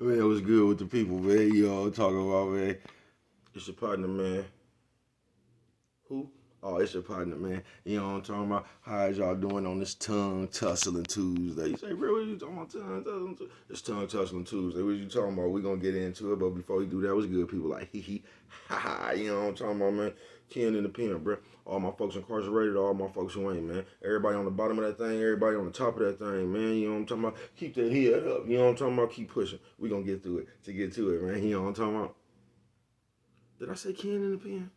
Man, it was good with the people, man. You all talking about, man. It's your partner, man. Who? Oh, it's your partner, man. You know what I'm talking about? How is y'all doing on this tongue tussling Tuesday? You say, bro, what you talking about tongue tussling Tuesday? It's tongue tussling Tuesday. What you talking about? We're going to get into it, but before we do that, what's good? People like, hee hee, ha ha. You know what I'm talking about, man? Ken in the pen, bro. All my folks incarcerated, all my folks who ain't, man. Everybody on the bottom of that thing, everybody on the top of that thing, man. You know what I'm talking about? Keep that head up. You know what I'm talking about? Keep pushing. We're going to get through it to get to it, man. You know what I'm talking about? Did I say Ken in the pen?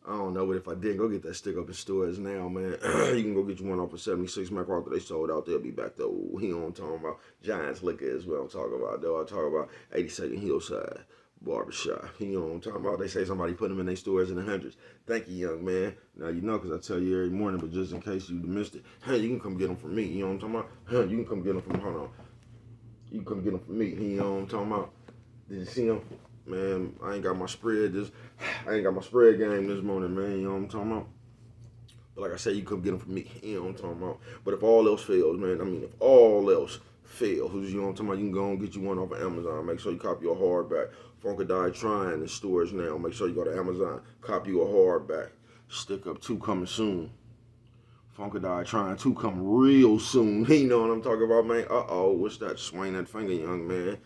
I don't know, but if I did, go get that stick up in stores now, man. You can go get you one off of 76 MacArthur. They sold out. They'll be back, though. You know what I'm talking about? Giants Liquor is what I'm talking about, though. I talk about 82nd Hillside Barbershop. You know what I'm talking about? They say somebody put them in their stores in the hundreds. Thank you, young man. Now, you know, because I tell you every morning, but just in case you missed it, hey, you can come get them from me. You know what I'm talking about? Hey, you can come get them from, hold on. You can come get them from me. You know what I'm talking about? Did you see them? Man, I ain't got my spread game this morning, man. You know what I'm talking about? But like I said, you come get them from me. You know what I'm talking about? But if all else fails, man, I mean, if all else fails, you know what I'm talking about? You can go and get you one off of Amazon. Make sure you copy a hardback. Funkadai Trying in stores now. Make sure you go to Amazon. Copy you a hardback. Stick Up 2 coming soon. Funkadai Trying to come real soon. You know what I'm talking about, man? Uh-oh, what's that? Swing that finger, young man.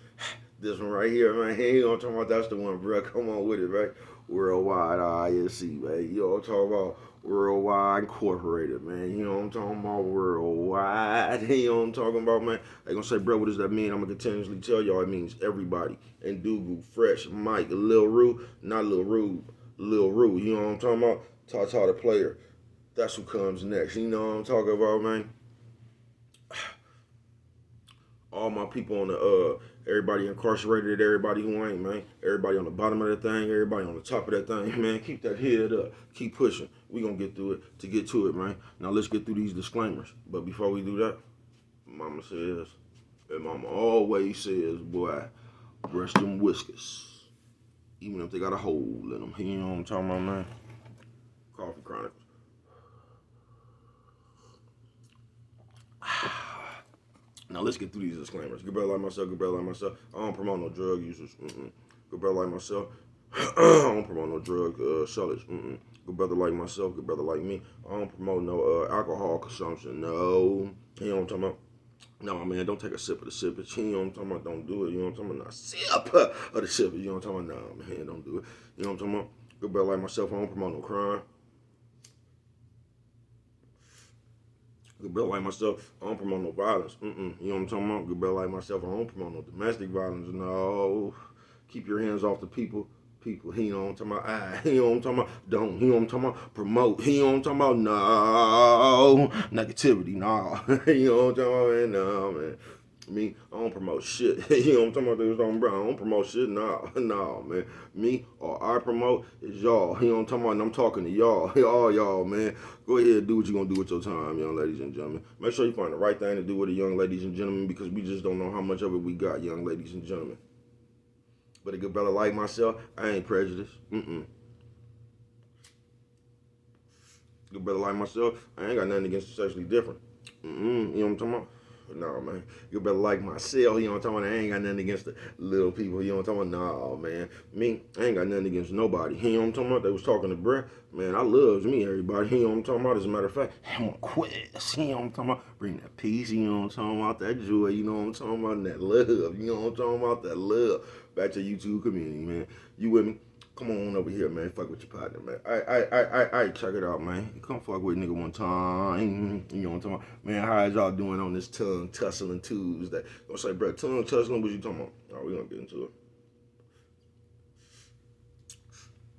This one right here, man. Hey, you know what I'm talking about? That's the one, bro. Come on with it, right? Worldwide ISC, man. You know what I'm talking about? Worldwide Incorporated, man. You know what I'm talking about? Worldwide. You know what I'm talking about, man? They gonna say, bro, what does that mean? I'm gonna continuously tell y'all it means everybody. And Dougal, Fresh, Mike, Lil Rue, not Lil Rue, Lil Rue. You know what I'm talking about? Tata the player. That's who comes next. You know what I'm talking about, man? All my people on the everybody incarcerated, everybody who ain't, man. Everybody on the bottom of that thing, everybody on the top of that thing, man. Keep that head up. Keep pushing. We gonna get through it to get to it, man. Now let's get through these disclaimers. But before we do that, mama says, and mama always says, boy, brush them whiskers. Even if they got a hole in them. You know what I'm talking about, man? Coffee Chronicles. Now let's get through these disclaimers. Good brother like myself, good brother like myself. I don't promote no drug users. Good brother like myself. I don't promote no drug sellers. Good brother like myself, good brother like me. I don't promote no alcohol consumption. No. You know what I'm talking about? No, man, don't take a sip of the sippage. You know what I'm talking about? Don't do it. You know what I'm talking about? Not sip of the sippage. You know what I'm talking about? No, man, don't do it. You know what I'm talking about? Good brother like myself, I don't promote no crime. Good brother like myself, I don't promote no violence. You know what I'm talking about? Good brother like myself, I don't promote no domestic violence. No. Keep your hands off the people. He know what I'm talking about. He know what I'm talking about. Don't. He know what I'm talking about. Promote. He know what I'm talking about. No. Negativity. No. You know what I'm talking about, man? No, man. Me, I don't promote shit. You know what I'm talking about? They was talking about, I don't promote shit. No, no, man. Me, all I promote is y'all. You know what I'm talking about? And I'm talking to y'all. All y'all, man. Go ahead and do what you're going to do with your time, young ladies and gentlemen. Make sure you find the right thing to do with it, young ladies and gentlemen, because we just don't know how much of it we got, young ladies and gentlemen. But a good brother like myself, I ain't prejudiced. Good brother like myself, I ain't got nothing against the sexually different. You know what I'm talking about? No, man. You better like myself, you know what I'm talking about? I ain't got nothing against the little people, you know what I'm talking about? No, man. Me, I ain't got nothing against nobody. You know what I'm talking about? They was talking to Brett. Man, I loves me, everybody. You know what I'm talking about? As a matter of fact, I'm a quest. You know what I'm talking about? Bring that peace, you know what I'm talking about? That joy, you know what I'm talking about? And that love, you know what I'm talking about? That love. Back to YouTube community, man. You with me? Come on over here, man. Fuck with your partner, man. I check it out, man. Come fuck with a nigga one time. You know what I'm talking about? Man, how is y'all doing on this tongue tussling Tuesday? Gonna say, bro, tongue tussling, what you talking about? All right, we gonna get into it.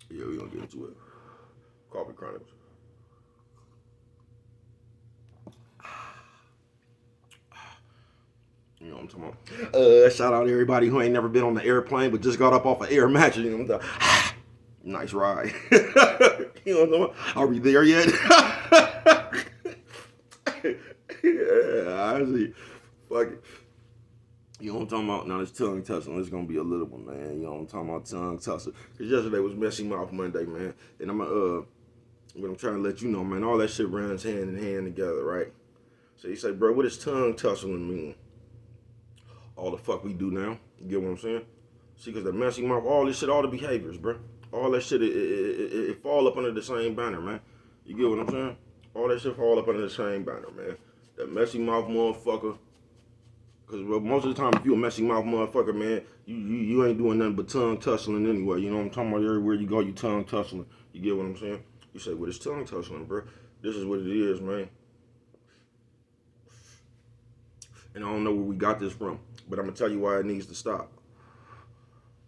Yeah, we gonna get into it. Coffee Chronicles. You know what I'm talking about? Shout out to everybody who ain't never been on the airplane but just got up off an air mattress. You know what I'm talking about? Nice ride. You know what I'm talking about? Are we there yet? Yeah, I see. Fuck it. You know what I'm talking about? Now this tongue tussling, it's gonna be a little one, man. You know what I'm talking about? Tongue tussling. Cause yesterday was Messy Mouth Monday, man. And I'm trying to let you know, man, all that shit runs hand in hand together, right? So you say, bro, what does tongue tussling mean? all the fuck we do now. You get what I'm saying? See, because the messy mouth, all this shit, all the behaviors, bro. All that shit, it fall up under the same banner, man. You get what I'm saying? All that shit fall up under the same banner, man. That messy mouth motherfucker. Because most of the time, if you a messy mouth motherfucker, man, you ain't doing nothing but tongue tussling anyway. You know what I'm talking about? Everywhere you go, you tongue tussling. You get what I'm saying? You say, well, it's tongue tussling, bro. This is what it is, man. And I don't know where we got this from, but I'm going to tell you why it needs to stop.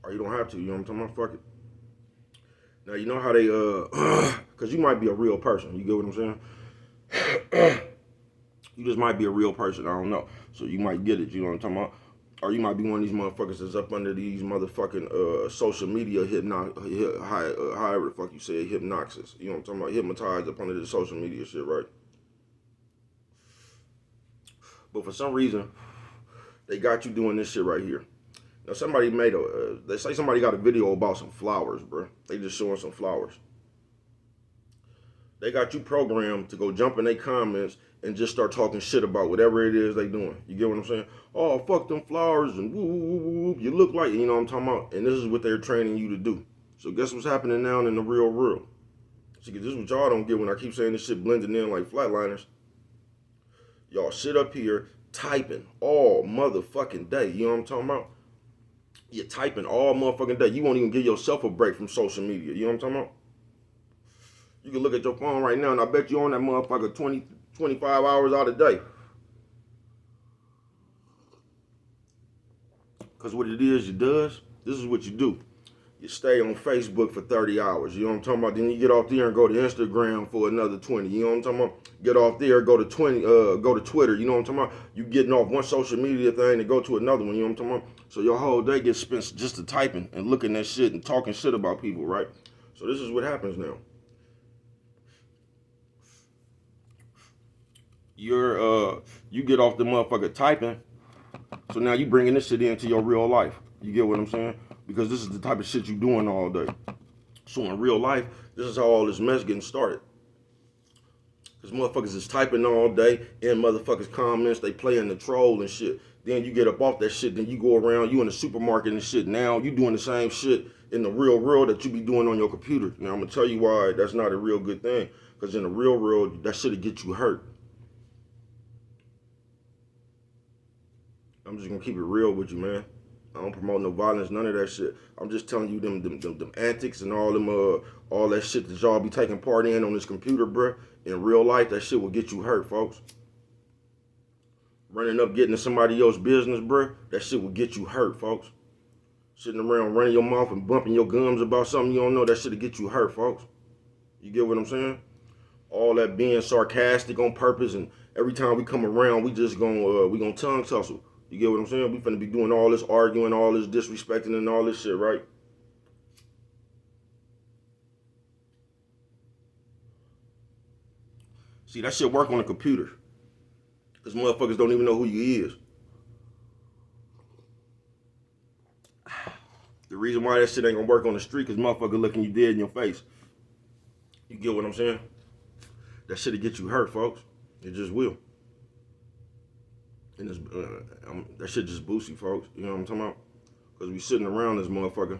Or you don't have to, you know what I'm talking about? Fuck it. Now, you know how they, because you might be a real person. You get what I'm saying? You just might be a real person. I don't know. So you might get it. You know what I'm talking about? Or you might be one of these motherfuckers that's up under these motherfucking social media however the fuck you say it, hypnosis. You know what I'm talking about? Hypnotized up under the social media shit, right? But for some reason, they got you doing this shit right here. Now somebody made they say somebody got a video about some flowers, bro. They just showing some flowers. They got you programmed to go jump in their comments and just start talking shit about whatever it is they doing. You get what I'm saying? Oh, fuck them flowers and woo, woo, woo, woo. You look like, you know what I'm talking about? And this is what they're training you to do. So guess what's happening now in the real world? See, this is what y'all don't get when I keep saying this shit blending in like flatliners. Y'all sit up here typing all motherfucking day. You know what I'm talking about? You're typing all motherfucking day. You won't even give yourself a break from social media. You know what I'm talking about? You can look at your phone right now and I bet you on that motherfucker 20, 25 hours out of the day. Because what it is, this is what you do. You stay on Facebook for 30 hours. You know what I'm talking about? Then you get off there and go to Instagram for another 20. You know what I'm talking about? Get off there, go to Twitter. You know what I'm talking about? You getting off one social media thing and go to another one. You know what I'm talking about? So your whole day gets spent just to typing and looking at shit and talking shit about people, right? So this is what happens now. You get off the motherfucker typing, so now you bringing this shit into your real life. You get what I'm saying? Because this is the type of shit you doing all day. So in real life, this is how all this mess getting started. Because motherfuckers is typing all day in motherfuckers' comments, they playing the troll and shit. Then you get up off that shit, then you go around, you in the supermarket and shit. Now you doing the same shit in the real world that you be doing on your computer. Now I'm gonna tell you why that's not a real good thing. Because in the real world, that shit'll get you hurt. I'm just gonna keep it real with you, man. I don't promote no violence, none of that shit. I'm just telling you them antics and all that shit that y'all be taking part in on this computer, bruh. In real life, that shit will get you hurt, folks. Running up, getting to somebody else's business, bruh, that shit will get you hurt, folks. Sitting around running your mouth and bumping your gums about something you don't know, that shit'll get you hurt, folks. You get what I'm saying? All that being sarcastic on purpose, and every time we come around, we gonna tongue tussle. You get what I'm saying? We finna be doing all this arguing, all this disrespecting, and all this shit, right? See, that shit work on a computer. Because motherfuckers don't even know who you is. The reason why that shit ain't gonna work on the street is motherfucker looking you dead in your face. You get what I'm saying? That shit'll get you hurt, folks. It just will. And that shit just boosts you, folks. You know what I'm talking about? Because we sitting around this motherfucker.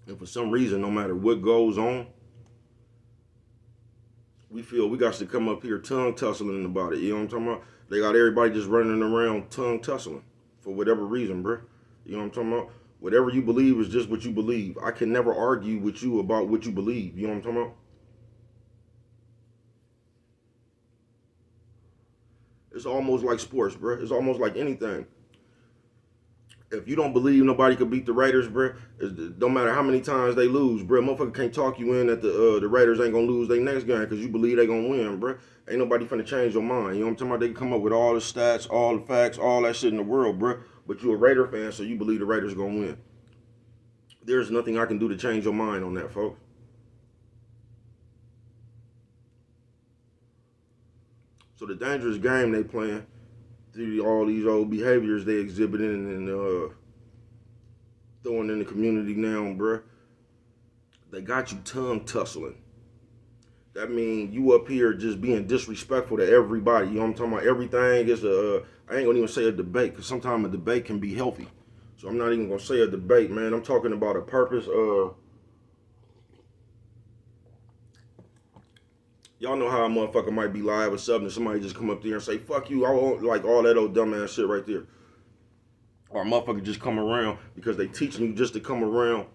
And for some reason, no matter what goes on, we feel we got to come up here tongue tussling about it. You know what I'm talking about? They got everybody just running around tongue tussling for whatever reason, bro. You know what I'm talking about? Whatever you believe is just what you believe. I can never argue with you about what you believe. You know what I'm talking about? It's almost like sports, bro. It's almost like anything. If you don't believe nobody could beat the Raiders, bro, it don't matter how many times they lose, bro. Motherfucker can't talk you in that the Raiders ain't gonna lose their next game because you believe they gonna win, bro. Ain't nobody finna change your mind. You know what I'm talking about? They can come up with all the stats, all the facts, all that shit in the world, bro. But you a Raider fan, so you believe the Raiders gonna win. There's nothing I can do to change your mind on that, folks. So the dangerous game they playing through all these old behaviors they exhibiting and throwing in the community now, bruh. They got you tongue tussling. That means you up here just being disrespectful to everybody. You know what I'm talking about? Everything is I ain't gonna even say a debate, because sometimes a debate can be healthy. So I'm not even gonna say a debate, man. I'm talking about a purpose. Y'all know how a motherfucker might be live or something, and somebody just come up there and say, fuck you, I won't, like all that old dumbass shit right there. Or a motherfucker just come around because they teaching you just to come around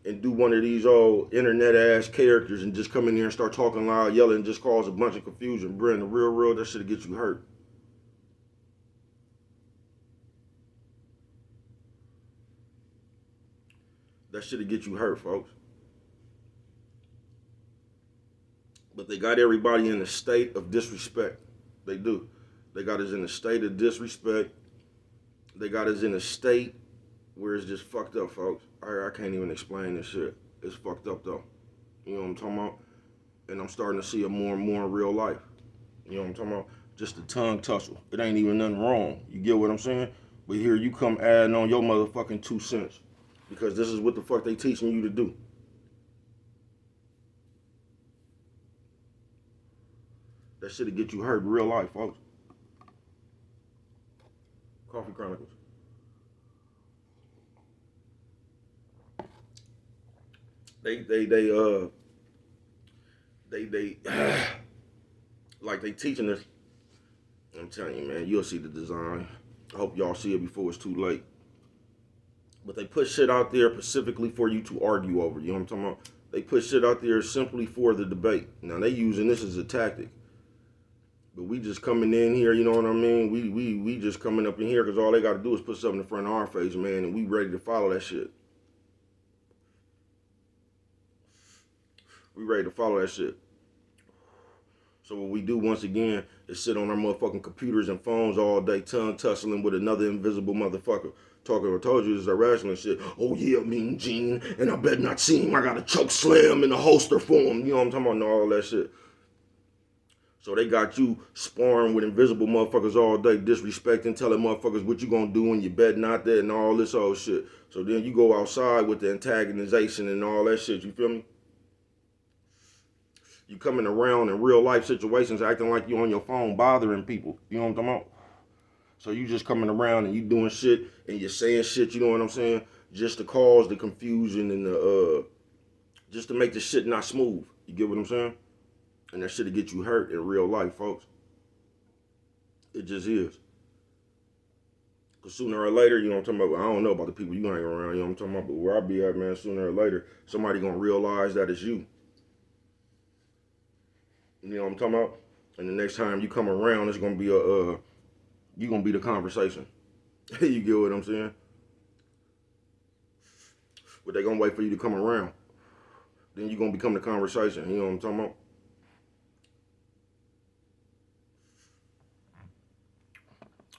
and do one of these old internet ass characters and just come in there and start talking loud, yelling, and just cause a bunch of confusion. Bro, in the real world, that shit'll get you hurt. That shit'll get you hurt, folks. But they got everybody in a state of disrespect. They do. They got us in a state of disrespect. They got us in a state where it's just fucked up, folks. I can't even explain this shit. It's fucked up, though. You know what I'm talking about? And I'm starting to see it more and more in real life. You know what I'm talking about? Just a tongue tussle. It ain't even nothing wrong. You get what I'm saying? But here you come adding on your motherfucking 2 cents. Because this is what the fuck they teaching you to do. That shit'll get you hurt in real life, folks. Coffee Chronicles. They like they teaching us. I'm telling you, man, you'll see the design. I hope y'all see it before it's too late. But they put shit out there specifically for you to argue over. You know what I'm talking about? They put shit out there simply for the debate. Now they using this as a tactic. But we just coming in here, you know what I mean? We just coming up in here because all they got to do is put something in front of our face, man, and we ready to follow that shit. We ready to follow that shit. So what we do once again is sit on our motherfucking computers and phones all day, tongue tussling with another invisible motherfucker. Talking, I told you this is irrational shit. Oh yeah, Mean Gene, and I better not see him. I got a choke slam in the holster for him. You know what I'm talking about? And all that shit. So they got you sparring with invisible motherfuckers all day, disrespecting, telling motherfuckers what you gonna do and you bet not that and all this old shit. So then you go outside with the antagonization and all that shit, you feel me? You coming around in real life situations acting like you on your phone bothering people. You know what I'm talking about? So you just coming around and you doing shit and you're saying shit, you know what I'm saying? Just to cause the confusion and the just to make the shit not smooth. You get what I'm saying? And that shit'll get you hurt in real life, folks. It just is. Because sooner or later, you know what I'm talking about? I don't know about the people you hang around, you know what I'm talking about? But where I be at, man, sooner or later, somebody gonna realize that it's you. You know what I'm talking about? And the next time you come around, it's gonna be you gonna be the conversation. You get what I'm saying? But they gonna wait for you to come around. Then you gonna become the conversation. You know what I'm talking about?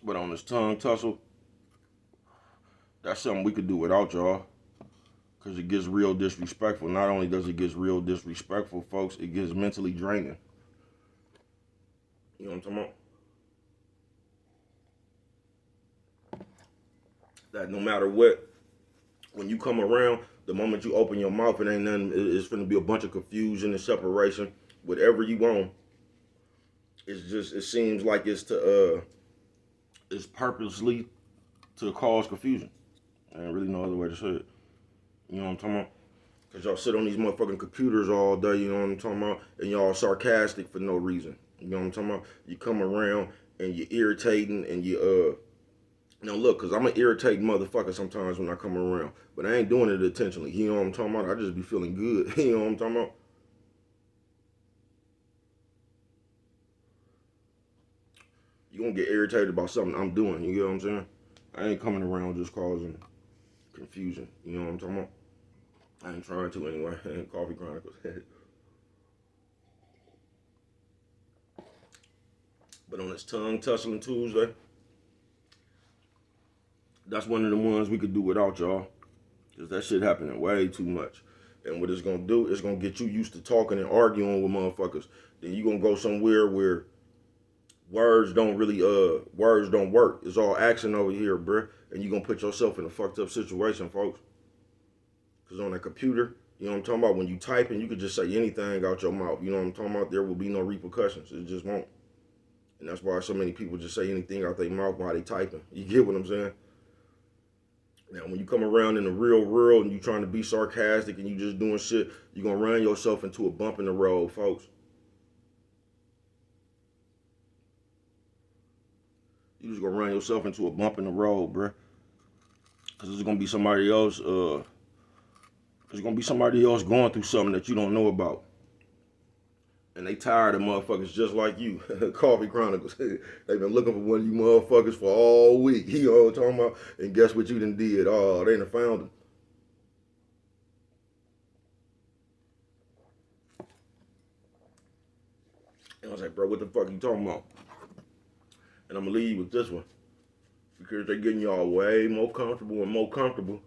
But on this tongue tussle, that's something we could do without y'all. Because it gets real disrespectful. Not only does it get real disrespectful, folks, it gets mentally draining. You know what I'm talking about? That no matter what, when you come around, the moment you open your mouth, it ain't nothing, it's finna be a bunch of confusion and separation. Whatever you want, it's just, it seems like it's purposely to cause confusion. I ain't really no other way to say it. You know what I'm talking about? Because y'all sit on these motherfucking computers all day, you know what I'm talking about? And y'all sarcastic for no reason. You know what I'm talking about? You come around and you're irritating and you, now look, because I'm an irritating motherfucker sometimes when I come around. But I ain't doing it intentionally. You know what I'm talking about? I just be feeling good. You know what I'm talking about? You gonna get irritated about something I'm doing. You get what I'm saying? I ain't coming around just causing confusion. You know what I'm talking about? I ain't trying to anyway. Coffee Chronicles. But on this tongue tussling Tuesday, that's one of the ones we could do without y'all. Because that shit happening way too much. And what it's gonna do, it's gonna get you used to talking and arguing with motherfuckers. Then you gonna go somewhere where words don't work. It's all action over here, bruh. And you gonna put yourself in a fucked up situation, folks. Because on a computer, you know what I'm talking about? When you type and you could just say anything out your mouth. You know what I'm talking about? There will be no repercussions. It just won't. And that's why so many people just say anything out their mouth while they typing. You get what I'm saying? Now, when you come around in the real world and you trying to be sarcastic and you just doing shit, you're going to run yourself into a bump in the road, folks. You just going to run yourself into a bump in the road, bruh. Because there's going to be somebody else, there's going to be somebody else going through something that you don't know about. And they tired of motherfuckers just like you. Coffee Chronicles. They've been looking for one of you motherfuckers for all week. You know what I'm talking about? And guess what you done did? Oh, they done found him. And I was like, bro, what the fuck you talking about? And I'm gonna leave you with this one. Because they're getting y'all way more comfortable and more comfortable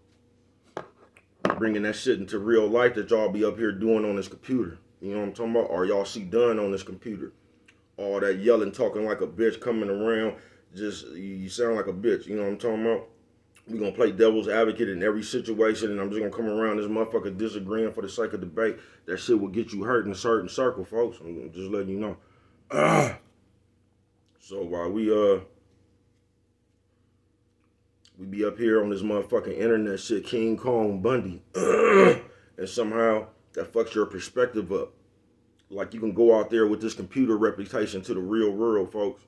bringing that shit into real life that y'all be up here doing on this computer. You know what I'm talking about? Or y'all see done on this computer. All that yelling, talking like a bitch, coming around, just, you sound like a bitch. You know what I'm talking about? We gonna play devil's advocate in every situation, and I'm just gonna come around this motherfucker disagreeing for the sake of debate. That shit will get you hurt in a certain circle, folks. I'm just letting you know. So while we be up here on this motherfucking internet shit, King Kong Bundy, and somehow that fucks your perspective up. Like you can go out there with this computer reputation to the real world, folks.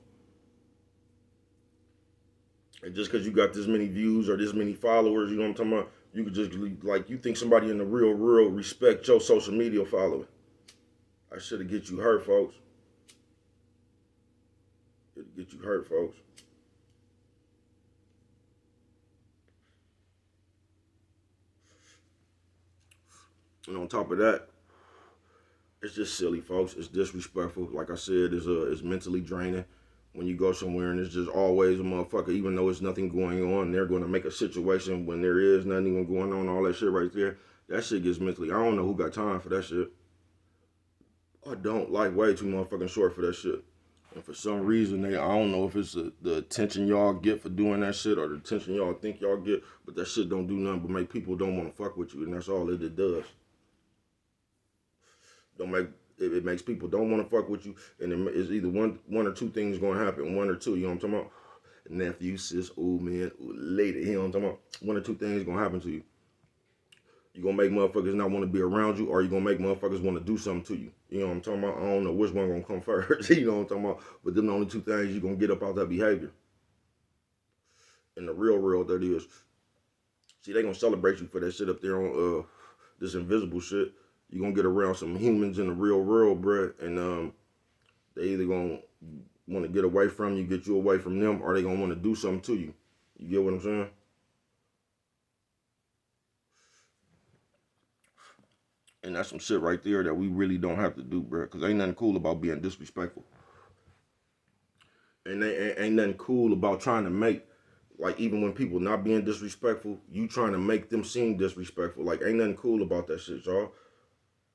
And just because you got this many views or this many followers, you know what I'm talking about, you could just, like, you think somebody in the real world respect your social media following. I should have get you hurt, folks. It'll get you hurt, folks. And on top of that, it's just silly, folks. It's disrespectful. Like I said, it's mentally draining. When you go somewhere and it's just always a motherfucker, even though there's nothing going on, they're going to make a situation when there is nothing even going on, all that shit right there. That shit gets mentally. I don't know who got time for that shit. I don't. Like way too motherfucking short for that shit. And for some reason, I don't know if it's the attention y'all get for doing that shit or the attention y'all think y'all get, but that shit don't do nothing but make people don't want to fuck with you, and that's all it does. Don't make it makes people don't want to fuck with you, and it's either one or two things going to happen. One or two, you know what I'm talking about? Nephew, sis, old man, lady, you know what I'm talking about? One or two things going to happen to you. You gonna make motherfuckers not want to be around you, or you gonna make motherfuckers want to do something to you. You know what I'm talking about? I don't know which one gonna come first. You know what I'm talking about? But them the only two things you gonna get up out that behavior. In the real world, that is. See, they gonna celebrate you for that shit up there on this invisible shit. You gonna get around some humans in the real world, bruh, and they either gonna want to get away from you, get you away from them, or they gonna want to do something to you. You get what I'm saying? And that's some shit right there that we really don't have to do, bro. Because ain't nothing cool about being disrespectful. And ain't nothing cool about trying to make, like, even when people not being disrespectful, you trying to make them seem disrespectful. Like, ain't nothing cool about that shit, y'all.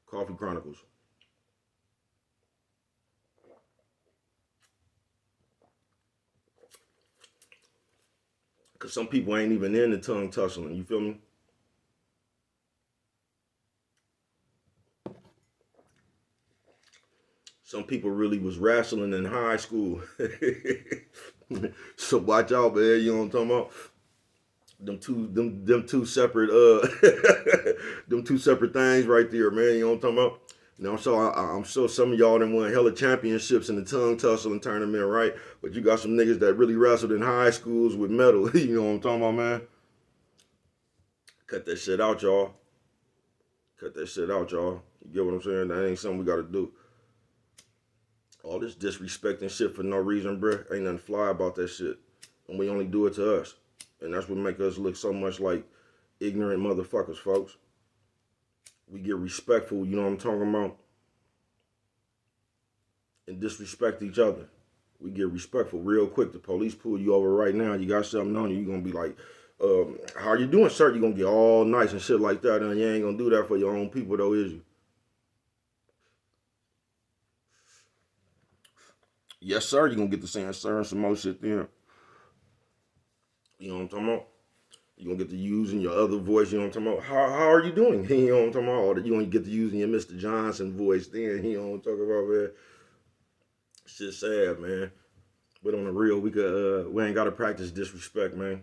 Coffee Chronicles. Because some people ain't even in the tongue tussling, you feel me? Some people really was wrestling in high school. So watch out, man. You know what I'm talking about? Them two separate them two separate things right there, man. You know what I'm talking about? Now, so I'm sure some of y'all done won hella championships in the tongue tussling tournament, right? But you got some niggas that really wrestled in high schools with metal. You know what I'm talking about, man? Cut that shit out, y'all. Cut that shit out, y'all. You get what I'm saying? That ain't something we gotta do. All this disrespecting shit for no reason, bruh. Ain't nothing fly about that shit. And we only do it to us. And that's what make us look so much like ignorant motherfuckers, folks. We get respectful, you know what I'm talking about? And disrespect each other. We get respectful real quick. The police pull you over right now. You got something on you. You're going to be like, how are you doing, sir? You're going to get all nice and shit like that. And you ain't going to do that for your own people, though, is you? Yes, sir. You're going to get the saying, sir, and some more shit then. You know what I'm talking about? You're going to get to using your other voice. You know what I'm talking about? How are you doing? You know what I'm talking about? Or you going to get to using your Mr. Johnson voice then. You know what I'm talking about, man? Shit sad, man. But on the real, we ain't gotta practice disrespect, man.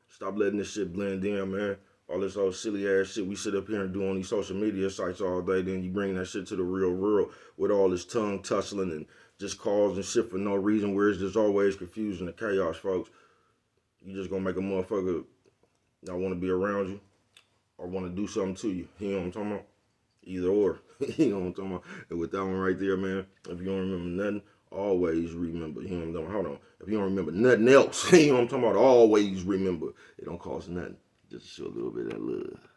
Stop letting this shit blend in, man. All this old silly ass shit we sit up here and do on these social media sites all day, then you bring that shit to the real world with all this tongue tussling and just causing shit for no reason, where it's just always confusion and chaos, folks. You just gonna make a motherfucker not want to be around you or want to do something to you. You know what I'm talking about? Either or. You know what I'm talking about? And with that one right there, man, if you don't remember nothing, always remember. You know what I'm talking about? Hold on. If you don't remember nothing else, you know what I'm talking about? Always remember. It don't cost nothing. Just show a little bit of that love.